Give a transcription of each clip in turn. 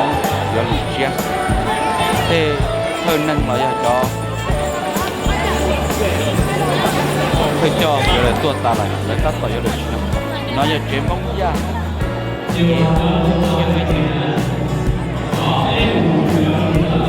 mong giờ lụt chia thế hơn nâng nói cho phải cho giờ là tuột ta lại lấy các tỏi giờ được nói giờ chế mong ya Hãy subscribe cho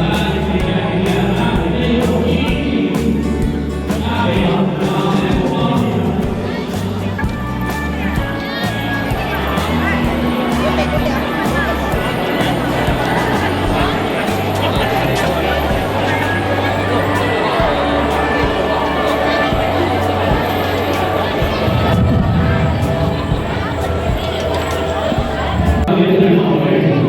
kênh Ghiền Mì Gõ để không bỏ lỡ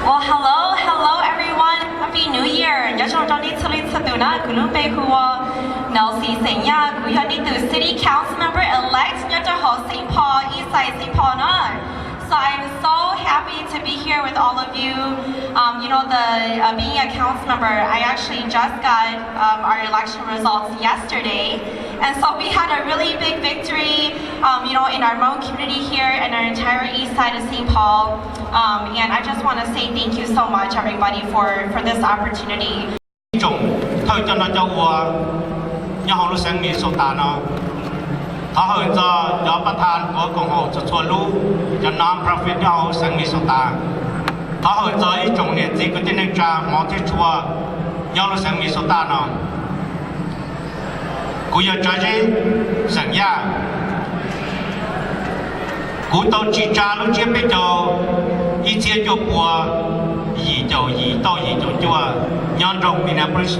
Well, hello everyone. Happy New Year. Nhớ trong trong đi xử lý sự tự na của nước Tây Hùa. Nào xí sinh nha của nhà đi từ City Council Member Elect nhớ cho họ St. Paul, East Side St. Paul nữa. So I'm so happy to be here with all of you. You know, being a council member, I actually just got our election results yesterday. And so we had a really big victory, you know, in our Hmong community here and our entire east side of St. Paul. And I just want to say thank you so much, everybody, for this opportunity. Thôi cho nó cho ua, nhà họ lúc sáng mi số ta nó, họ hỏi choประธานcủa cộng hòa cho chùa lu, cho non-profit nhà họ sáng mi số ta, họ hỏi cho ý trọng niệm gì của tên anh cha mong thế chùa, nhà lúc sáng mi số ta nó, cú giờ cho gì, sáng ya, cú tao chỉ cha lúc chia bây giờ, ý chia cho bùa, ý cho chùa, nhân rộng Minneapolis.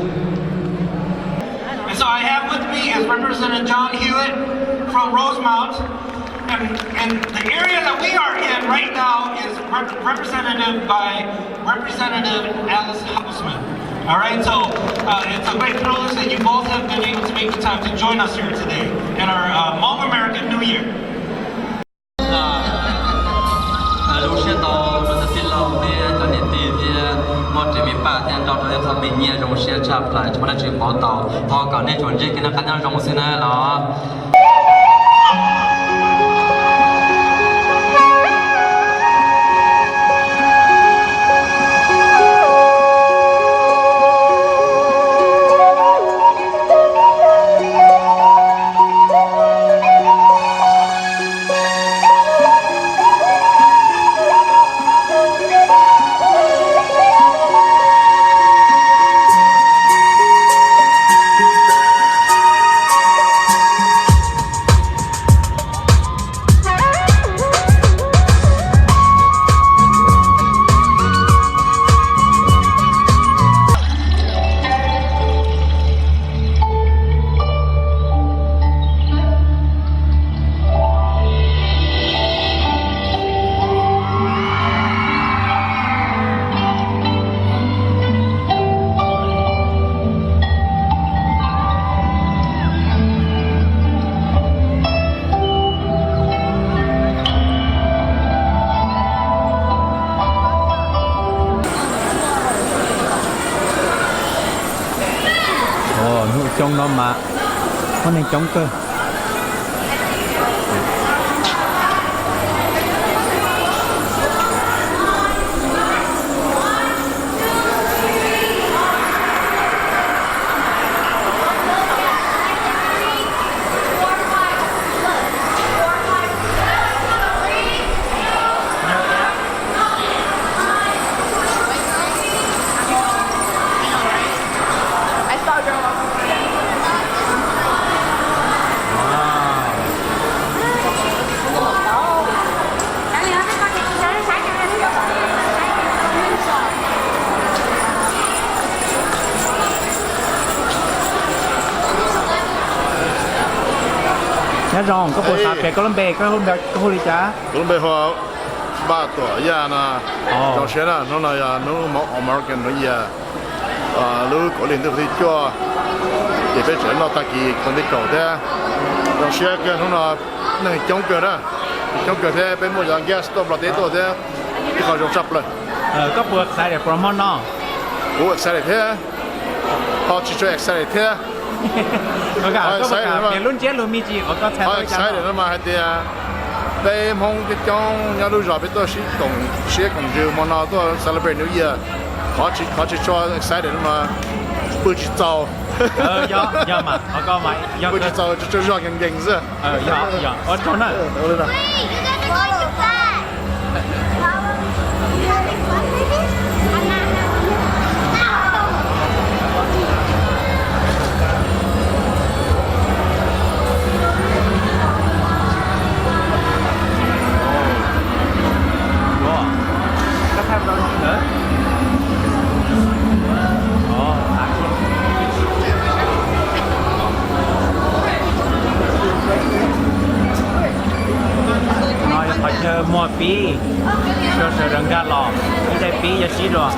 And so I have with me is Representative John Hewitt from Rosemount. And the area that we are in right now is represented by Representative Alice Hausman. All right, so it's a great privilege that you both have been able to make the time to join us here today in our Hmong American New Year. một chỉ biết ba thì đào tạo em mình nhẹ trong xe chạp lại chúng ta chỉ bảo tàu họ còn nên chuẩn bị cái nó cắt nhau trong xe này đó. Trong nó mà con này chống cơ. Nhá rong có bộ sạp về Colombia có hôn đi chá. Colombia họ ba tuổi ya na, trong xe na nó là nó American nó ya, lúc có liên tục đi cho, để bây giờ nó ta kỳ còn đi cầu thế, trong xe cái nó là này chống cờ đó, chống cờ thế bên một dạng gas stop là thế thôi thế, thì họ trong sập rồi. Có buộc sai để promote nó. Buộc sai để thế, họ chỉ cho sai để thế. Có cả tiền luôn chết luôn mi chỉ có thêm đôi trái để nó mà hay thì bây Hmong cái trong nhà lưu rồi biết tôi sẽ cùng chiều mà nó tôi celebrate New Year họ chỉ cho trái để nó mà bữa chỉ giàu do mà họ có mày bữa chỉ giàu cho rõ nhanh nhanh chứ do ở chỗ này mua phí cho sự răng ra lò, cái pin giờ xí rồi